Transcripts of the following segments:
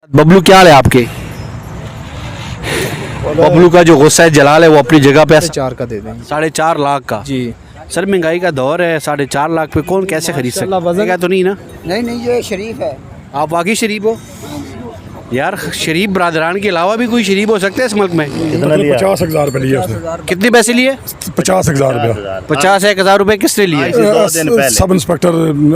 बबलू क्या हाल है आपके? बबलू का जो गुस्सा है जलाल है वो अपनी जगह पे 4 का दे देंगे 4.5 लाख का। जी। सर महंगाई का दौर है, 4.5 लाख पे कौन कैसे खरीद सकता है? वजन- क्या तो नहीं ना? नहीं ये शरीफ है। आप वाकई शरीफ हो यार? शरीफ बरादरान के अलावा भी कोई शरीफ हो सकता है इस मुल्क में? 50,000 रुपये लिए उसने। कितने पैसे लिए? 50,000 रुपया। 50,000 रुपए किसने लिए? सब इंस्पेक्टर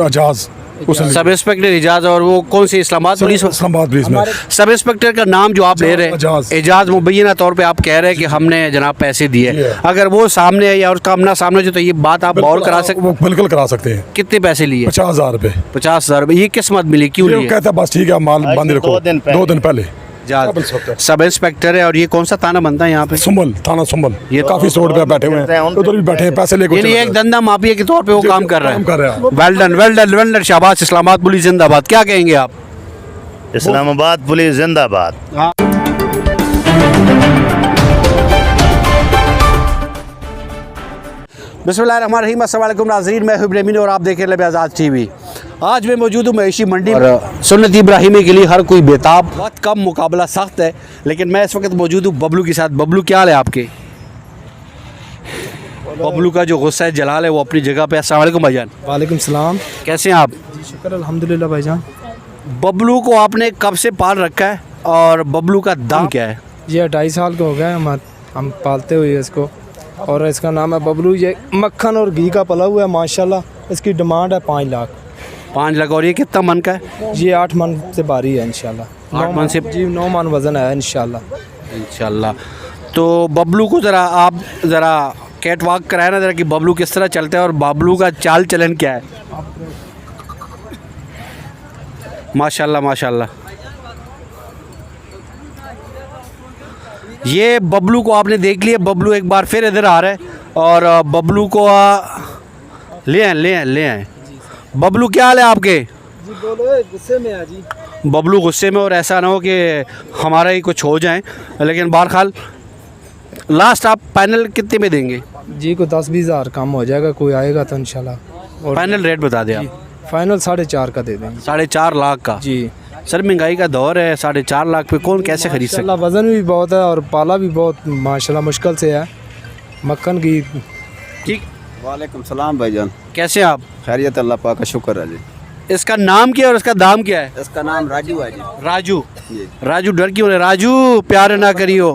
एजाज उसने सब इंस्पेक्टर एजाज। और वो कौन सी इस्लामाबाद पुलिस? इस्लामाबाद पुलिस में। सब इंस्पेक्टर का नाम जो आप ले रहे हैं एजाज। एजाज, मुबैना तौर पे आप कह रहे हैं कि हमने जनाब पैसे दिए। जी। अगर वो सामने है या उसका आमना सामने जो, तो ये बात आप और करा सकते? वो बिल्कुल करा सकते हैं। कितने पैसे लिए? 50,000 रुपये। 50,000 रुपए। ये किस्मत मिली, क्यों ये लिए? कहता है बस ठीक है माल बंद रखो। 2 दिन पहले सब इंस्पेक्टर है। और ये कौन सा थाना बनता है यहाँ पे? सुमल थाना सुमल। ये ये काफी रोड पे बैठे हुए हैं, उधर भी बैठे हैं, पैसे लेकर यानी चले एक गए। धंधा माफिया के तौर पे वो जी, काम कर रहा काम कर रहा है। है। Well done well done well done, शाबाश। इस्लामाबाद पुलिस जिंदाबाद। क्या कहेंगे आप? इस्लामाबाद पुलिस जिंदाबाद। बिस्मिल्लाहिर्रहमानिर्रहीम। अस्सलाम वालेकुम नाज़रीन, मैं हुब रहीम और आप देख रहे हैं आज़ाद टीवी। आज मैं मौजूद हूँ मवेशी मंडी और सुन्नत इब्राहिमी के लिए हर कोई बेताब, बहुत कम, मुकाबला सख्त है। लेकिन मैं इस वक्त मौजूद हूँ बबलू के साथ। बबलू क्या हाल है आपके? बबलू का जो गुस्सा है जलाल है वो अपनी जगह पे। अस्सलाम वालेकुम भाईजान। वालेकुम सलाम। कैसे हैं आप? जी शुक्र अल्हम्दुलिल्लाह भाईजान। बबलू को आपने कब से पाल रखा है और बबलू का दाम क्या है? ये 2.5 साल का हो गया है हम पालते हुए इसको, और इसका नाम है बबलू। ये मक्खन और घी का पला हुआ है माशाल्लाह। इसकी डिमांड है 5 लाख। 5 लाख। और ये कितना मन का है? ये 8 मन से बारी है इंशाल्लाह। 8 मन से? जी 9 मन वज़न है इंशाल्लाह। इंशाल्लाह। तो बबलू को ज़रा आप ज़रा कैट वॉक कराए ना ज़रा कि बबलू किस तरह चलता है और बबलू का चाल चलन क्या है। माशाल्लाह माशाल्लाह। ये बबलू को आपने देख लिया। बबलू एक बार फिर इधर आ रहा है और बबलू को ले आए। बबलू क्या हाल है आपके? जी बोलो। गुस्से में है जी बबलू गुस्से में, और ऐसा ना हो कि हमारा ही कुछ हो जाए। लेकिन बहरहाल लास्ट आप फाइनल कितने में देंगे? जी को 10-20 हज़ार कम हो जाएगा, कोई आएगा तो इंशाल्लाह। और फाइनल रेट बता दें आप। फाइनल 4.5 का दे देंगे। 4.5 लाख का। जी। सर महंगाई का दौर है, 4.5 लाख पे कौन कैसे खरीद सकता माशाल्लाह वज़न भी बहुत है और पाला भी बहुत माशाल्लाह मुश्किल से है। मक्खन की। ठीक। वालेकुम सलाम भाईजान। कैसे आप? खैरियत अल्लाह पाक का शुक्र है जी। इसका नाम क्या है और इसका दाम क्या है? इसका नाम राजू है जी। राजू। जी। राजू डर क्यों रहे? राजू प्यार ना करियो,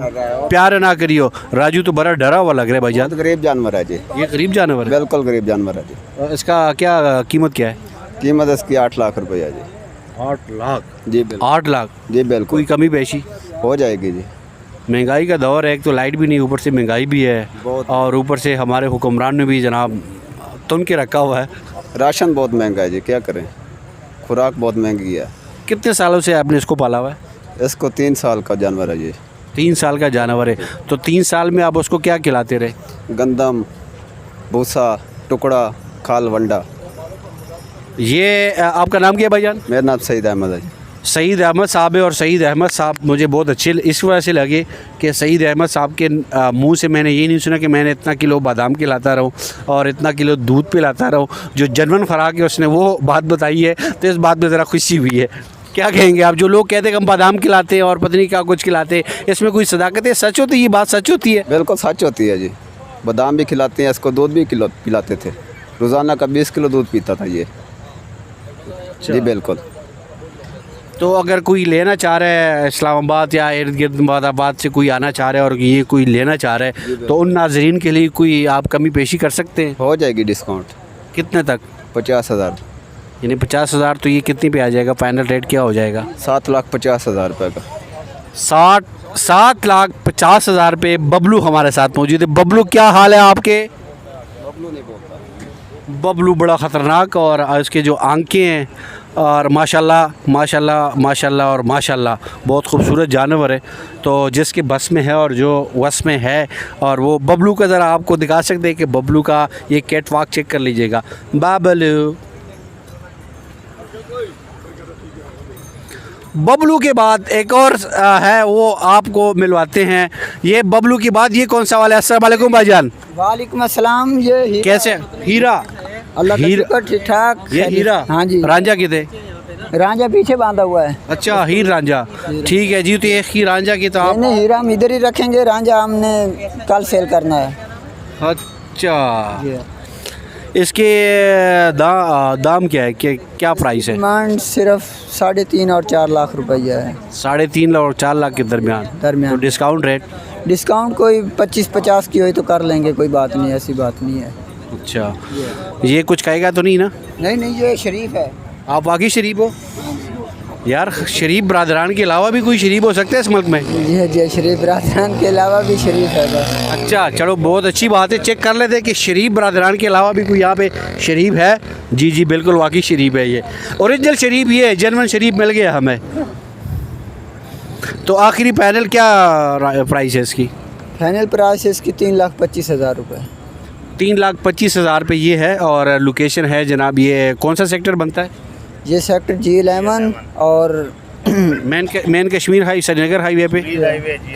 प्यार ना करियो। राजू तो बड़ा डरा हुआ लग रहा है भाईजान। बहुत गरीब जानवर है जी। ये गरीब जानवर है। बिल्कुल गरीब जानवर है जी। इसका क्या कीमत क्या है? कीमत इसकी 8 लाख रुपये है जी। 8 लाख? जी बिल्कुल। 8 लाख? जी बिल्कुल। कोई कमी पेशी हो जाएगी जी। महंगाई का दौर है, एक तो लाइट भी नहीं, ऊपर से महंगाई भी है बहुत। और ऊपर से हमारे हुक्मरान ने भी जनाब तुन के रखा हुआ है। राशन बहुत महंगा है जी, क्या करें, खुराक बहुत महंगी है। कितने सालों से आपने इसको पाला हुआ है? इसको 3 साल का जानवर है जी। 3 साल का जानवर है। तो 3 साल में आप उसको क्या खिलाते रहे? गंदम, भूसा, टुकड़ा, खाल, वंडा। ये आपका नाम क्या है भाईजान? मेरा नाम सईद अहमद है जी। सईद अहमद साहब है। और सईद अहमद साहब मुझे बहुत अच्छे इस वजह से लगे कि सईद अहमद साहब के मुंह से मैंने ये नहीं सुना कि मैंने इतना किलो बादाम खिलाता रहूँ और इतना किलो दूध पिलाता रहूँ। जो जनवन फराक है उसने वो बात बताई है, तो इस बात में ज़रा खुशी हुई है। क्या कहेंगे आप? जो लोग कहते हैं कि हम बादाम खिलाते हैं और पत्नी क्या कुछ खिलाते हैं, इसमें कोई सदाकत है? सच होती है ये बात? सच होती है? बिल्कुल सच होती है जी। बादाम भी खिलाते हैं, इसको दूध भी पिलाते थे। रोज़ाना का 20 किलो दूध पीता था ये। जी बिल्कुल। तो अगर कोई लेना चाह रहा है इस्लामाबाद या इर्द गिर्द मुरादाबाद से कोई आना चाह रहा है और ये कोई लेना चाह रहा है, तो उन नाजरीन के लिए कोई आप कमी पेशी कर सकते हैं? हो जाएगी डिस्काउंट। कितने तक? 50,000। यानी 50,000। तो ये कितनी पे आ जाएगा? फाइनल रेट क्या हो जाएगा? 7,50,000 रुपये का। 7,50,000 पे बबलू हमारे साथ मौजूद है। बबलू क्या हाल है आपके? बबलू नहीं बोलता। बबलू बड़ा ख़तरनाक और उसके जो आंखें हैं और माशाल्लाह माशाल्लाह माशाल्लाह और माशाल्लाह बहुत खूबसूरत जानवर है। तो जिसके बस में है और जो वस में है, और वो बबलू का ज़रा आपको दिखा सकते हैं कि बबलू का ये कैट वॉक चेक कर लीजिएगा। बबलू बबलू के बाद एक और है, वो आपको मिलवाते हैं। ये बबलू के बाद ये कौन सा वाला है? अस्सलाम वालेकुम भाईजान। वालेकुम अस्सलाम। ये हीरा। कैसे? हीरा। अल्लाह का हीरा। शुक्र, ठीक ठाक। ये हीरा। हाँ जी। रांझा कितने? रांझा पीछे बांधा हुआ है। अच्छा, हीर रांझा, ठीक है जी। तो एक हीर रांझा की तो आप, नहीं, हीरा हम इधर ही रखेंगे, रांझा हमने कल सेल करना है। अच्छा, जी। इसके दाम क्या है, क्या प्राइस है? डिमांड सिर्फ 3.5 और 4 लाख रुपया है। 3.5 और 4 लाख के दरमियान। दरमियान। तो डिस्काउंट रेट? डिस्काउंट कोई 25-50 की हुई तो कर लेंगे, कोई बात नहीं, ऐसी बात नहीं है। अच्छा, ये कुछ कहेगा तो नहीं ना? नहीं, ये शरीफ है। आप वाकई शरीफ हो यार? शरीफ बरादरान के अलावा भी कोई शरीफ हो सकता है इस मुल्क में? जी, शरीफ बरादरान के अलावा भी शरीफ है बस। अच्छा, चलो बहुत अच्छी बात है। चेक कर लेते हैं कि शरीफ बरादरान के अलावा भी कोई यहाँ पे शरीफ है। जी जी बिल्कुल, वाकई शरीफ है। ये ओरिजिनल शरीफ, ये जेन्युइन शरीफ मिल गया हमें। तो आखिरी पैनल क्या प्राइस है इसकी? फाइनल प्राइस है इसकी 3,25,000 रुपये। 3,25,000 रुपये ये है। और लोकेशन है जनाब, ये कौन सा सेक्टर बनता है? ये सेक्टर G11 और मेन कश्मीर श्रीनगर हाईवे पे,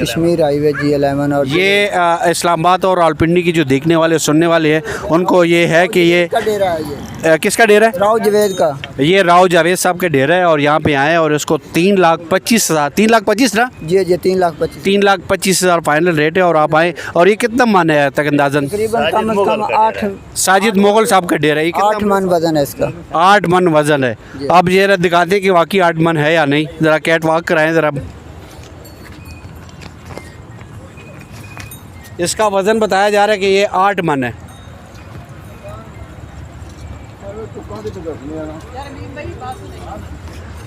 कश्मीर हाईवे G11। और ये इस्लामाबाद और रावलपिंडी की जो देखने वाले सुनने वाले हैं उनको ये है कि ये का डेरा है, ये किसका डेरा है? राव जवेद का। ये राव जावेद साहब का डेरा है और यहाँ पे आए और इसको 3,25,000, 3,25,000 ना? जी 3,25,000। 3,25,000 फाइनल रेट है। और आप आए और ये कितना मन है तक अंदाजन? तकरीबन कम से कम 8 साजिद मुगल साहब का डेरा है। ये 8 मन वजन है इसका। 8 मन वजन है। अब ये दिखाते हैं कि वाकई 8 मन है या नहीं। ज़रा कैट वॉक कराएं ज़रा। इसका वज़न बताया जा रहा है कि ये 8 मन है।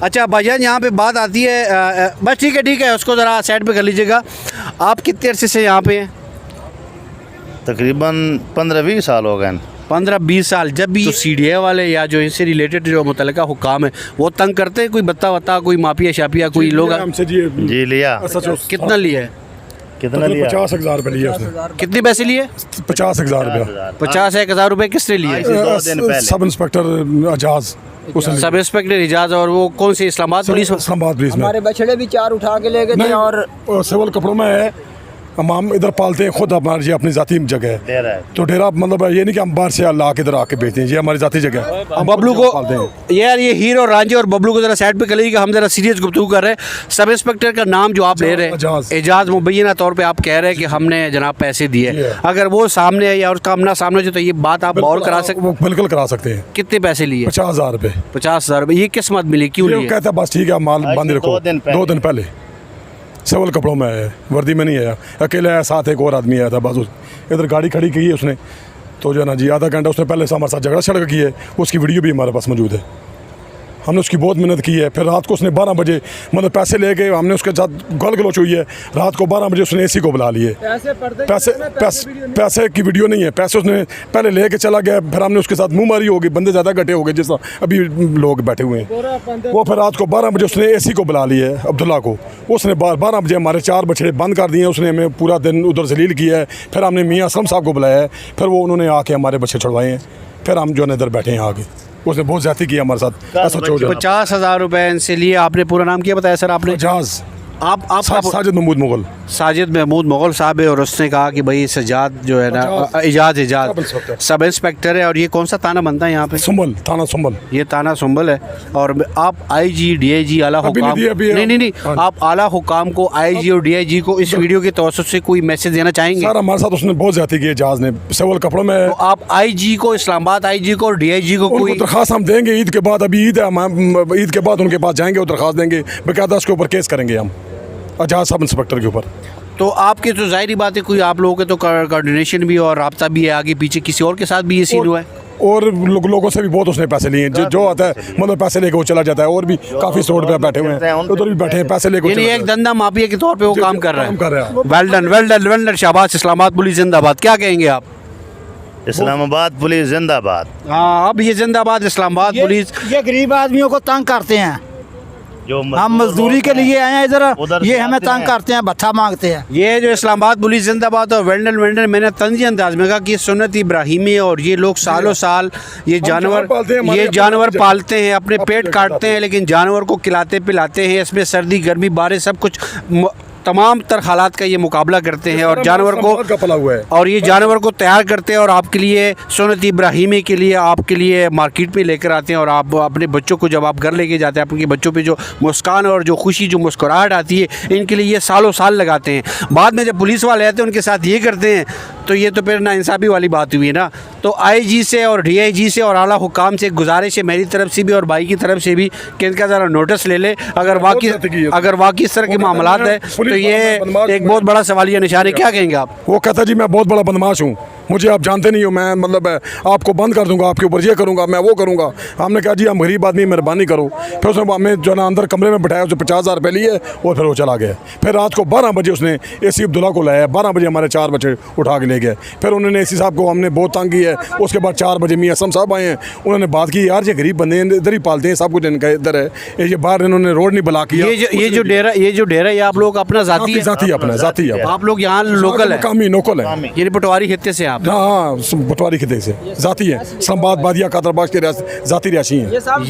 अच्छा भाईजान, यहाँ पे बात आती है, बस ठीक है, उसको ज़रा साइड पे कर लीजिएगा। आप कितने अरसे से यहाँ पे हैं? तकरीबन 15-20 साल हो गए। 15-20 साल। जब भी CDA वाले या जो इससे रिलेटेड जो मुतल्लिका हुक्काम है वो तंग करते हैं, कोई बत्ता कोई माफिया शापिया कोई लोग? हमसे जी लिया। कितना लिया है? कितना लिया? 50,000 रुपये लिए उसने। कितने पैसे लिए? 50,000 रुपये। 50,000 रुपये किसने लिए? Sub inspector Ejaz, sub inspector Ejaz. और वो कौन सी इस्लामाबाद पुलिस? इस्लामाबाद पुलिस में। हमारे बछड़े भी 4 उठा के ले गए थे। और सिविल कपड़ों में है, हम इधर पालते हैं खुद, हमारी अपनी जाती जगह है। डेरा है। तो डेरा मतलब ये नहीं कि हम बाहर से ला के इधर आके बेचते हैं, ये हमारी जाती जगह है। हम बबलू खुद पालते हैं। को यार, ये हीर और रांझे और बबलू को जरा साइड पे कर लीजिएगा, हम जरा सीरियस गुफ्तगू कर रहे हैं। सब इंस्पेक्टर का नाम जो आप ले रहे हैं, एजाज, मुबैना तौर पे आप कह रहे हैं कि हमने जनाब पैसे दिए। अगर वो सामने है या उसका आमना सामने जो, तो ये बात आप और करा सकते? बिल्कुल करा सकते हैं। कितने पैसे लिए? 50,000 रुपये। 50,000 रुपये। ये किस्मत मिली, क्यों लिए? कहता बस ठीक है, माल बांध रखो। 2 दिन पहले सिविल कपड़ों में आया, वर्दी में नहीं आया, अकेले आया, साथ एक और आदमी आया था। बस इधर गाड़ी खड़ी की है उसने, तो जो है ना जी आधा घंटा उसने पहले से हमारे साथ झगड़ा छड़क की है। उसकी वीडियो भी हमारे पास मौजूद है। हमने उसकी बहुत मेहनत की है। फिर रात को उसने 12 बजे मतलब पैसे लेके हमने उसके साथ गल गलोच हुई है। रात को 12 बजे उसने AC को बुला लिए। पैसे की वीडियो नहीं है, पैसे उसने पहले लेके चला गया। फिर हमने उसके साथ मुँह मारी होगी, बंदे ज़्यादा घटे हो गए जैसा अभी लोग बैठे हुए हैं। वो फिर रात को 12 बजे उसने AC को बुला लिया है अब्दुल्ला को। उसने 12 बजे हमारे 4 बछड़े बंद कर दिए। उसने हमें पूरा दिन उधर जलील किया है। फिर हमने मियाँ असलम साहब को बुलाया है। फिर वो उन्होंने आके हमारे बच्चे छुड़वाए हैं। फिर हम जो है इधर बैठे हैं आगे। उसने बहुत ज़्यादा किया हमारे साथ। ऐसा 50,000 रुपये इनसे लिए। आपने पूरा नाम क्या बताया सर आपने? एजाज। आप साजिद महमूद मुगल। साजिद महमूद मुगल साहब है और उसने कहा कि भाई सजाद जो है ना, एजाज सब इंस्पेक्टर है। और ये कौन सा ताना बनता है यहाँ पे? सुंबल, थाना सुंबल। ये ताना सुंबल है। और आप IG DIG आला हुकाम, नहीं आप आला हुकाम को, IG और DIG को इस वीडियो के तवज्जुह से कोई मैसेज देना चाहेंगे? सर हमारे साथ उसने बहुत ज्यादा की, एजाज ने सिविल कपड़ों में। तो आप IG को, इस्लामाबाद IG को और DIG को कोई दरखास्त हम देंगे ईद के बाद। अभी ईद है, हम ईद के बाद उनके पास जाएंगे और दरखास्त देंगे, बेकायदा उसके ऊपर केस करेंगे हम एजाज सब इंस्पेक्टर के ऊपर। तो आपके तो जाहिर बात है कोई आप लोगों के तो कोऑर्डिनेशन भी और राब्ता भी है आगे पीछे, किसी और के साथ भी ये सीन हुआ है? और लोगों से भी बहुत उसने पैसे लिए हैं। जो आता है मतलब पैसे लेके वो चला जाता है। और भी काफ़ी रोड पे बैठे हुए हैं, उधर भी बैठे हैं, पैसे लेके। यानी एक धंधा माफिया के तौर पे वो काम कर रहा है। Well done. शाबाश। इस्लामाबाद पुलिस जिंदाबाद। क्या कहेंगे आप? इस्लामाबाद पुलिस जिंदाबाद। हाँ, अब ये जिंदाबाद इस्लामाबाद पुलिस। ये गरीब आदमियों को तंग करते हैं। जो हम मजदूरी के लिए आए हैं इधर, ये हमें तंग करते हैं, भत्ता मांगते हैं। ये जो इस्लामाबाद पुलिस जिंदाबाद और वेंडल मैंने तंजी अंदाज में कहा कि ये सुन्नत इब्राहिमी है और ये लोग सालों साल ये जानवर पालते हैं, अपने पेट काटते हैं, लेकिन जानवर को खिलाते पिलाते हैं। इसमें सर्दी गर्मी बारिश सब कुछ तमाम तर हालात का ये मुकाबला करते हैं और जानवर को का पला हुआ है। और ये जानवर को तैयार करते हैं और आपके लिए सुन्नत इब्राहिमी के लिए आपके लिए मार्केट में लेकर आते हैं और आप अपने बच्चों को जब आप घर लेके जाते हैं आपके बच्चों पे जो मुस्कान और जो खुशी जो मुस्कुराहट आती है इनके लिए ये सालों साल लगाते हैं। बाद में जब पुलिस वाले आते हैं उनके साथ ये करते हैं तो ये तो फिर नाइंसाफ़ी वाली बात हुई है ना। तो आईजी से और डीआईजी से और आला हुकाम से गुजारिश है मेरी तरफ से भी और भाई की तरफ से भी कि इनका ज़रा नोटिस ले ले। अगर वाकई इस तरह के मामलात है तो ये एक बहुत बड़ा सवालिया निशान है। क्या कहेंगे आप? वो कहता जी मैं बहुत बड़ा बदमाश हूँ, मुझे आप जानते नहीं हो, मैं मतलब आपको बंद कर दूंगा, आपके ऊपर ये करूंगा, मैं वो करूंगा। हमने कहा जी हम गरीब आदमी मेहरबानी करो। फिर उसने हमें जो ना अंदर कमरे में बिठाया, उसने 50,000 रुपये लिए और फिर वो चला गया। फिर रात को 12 बजे उसने एसी अब्दुल्ला को लाया, 12 बजे हमारे 4 बच्चे उठा के ले गए। फिर उन्होंने एसी साहब को हमने बहुत तंग की है। उसके बाद 4 बजे मियाँ असम साहब आए हैं, उन्होंने बात की यार ये गरीब बंदे इधर ही पालते हैं, सब कुछ इनका इधर है, ये बाहर इन्होंने रोड नहीं ब्लॉक किया। ये जो डेरा ये आप लोग अपना जाती है अपना जाती है, आप लोग यहाँ लोकल है, कामी लोकल है, ये पटवारी खत्ते से आप? हाँ पटवारी खिते से जाती है, इस्लामाबाद बादिया कादरबाग के जाती रिहायशी हैं।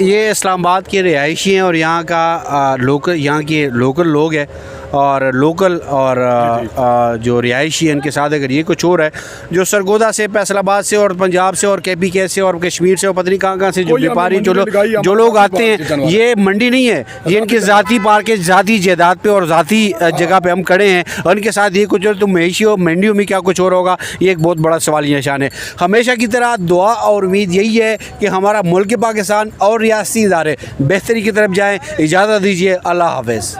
ये इस्लामाबाद के रिहायशी हैं और यहाँ का लोकल यहाँ के लोकल लोग हैं और लोकल और जो रिहायशी हैं इनके साथ अगर ये कुछ और है जो सरगोदा से फैसलाबाद से और पंजाब से और KPK से और कश्मीर से और पता नहीं कहाँ से जो व्यापारी जो लोग आते हैं, ये मंडी नहीं है, ये इनकी ज़ाती पार्क है, ज़ाती जायदाद पे और ज़ाती जगह पे हम खड़े हैं और इनके साथ ये कुछ और तो महेशी और मंडियों में क्या कुछ और होगा, ये एक बहुत बड़ा सवालिया निशान है। हमेशा की तरह दुआ और उम्मीद यही है कि हमारा मुल्क पाकिस्तान और रियासती इदारे बेहतरी की तरफ जाएँ। इजाज़त दीजिए, अल्लाह हाफ़िज़।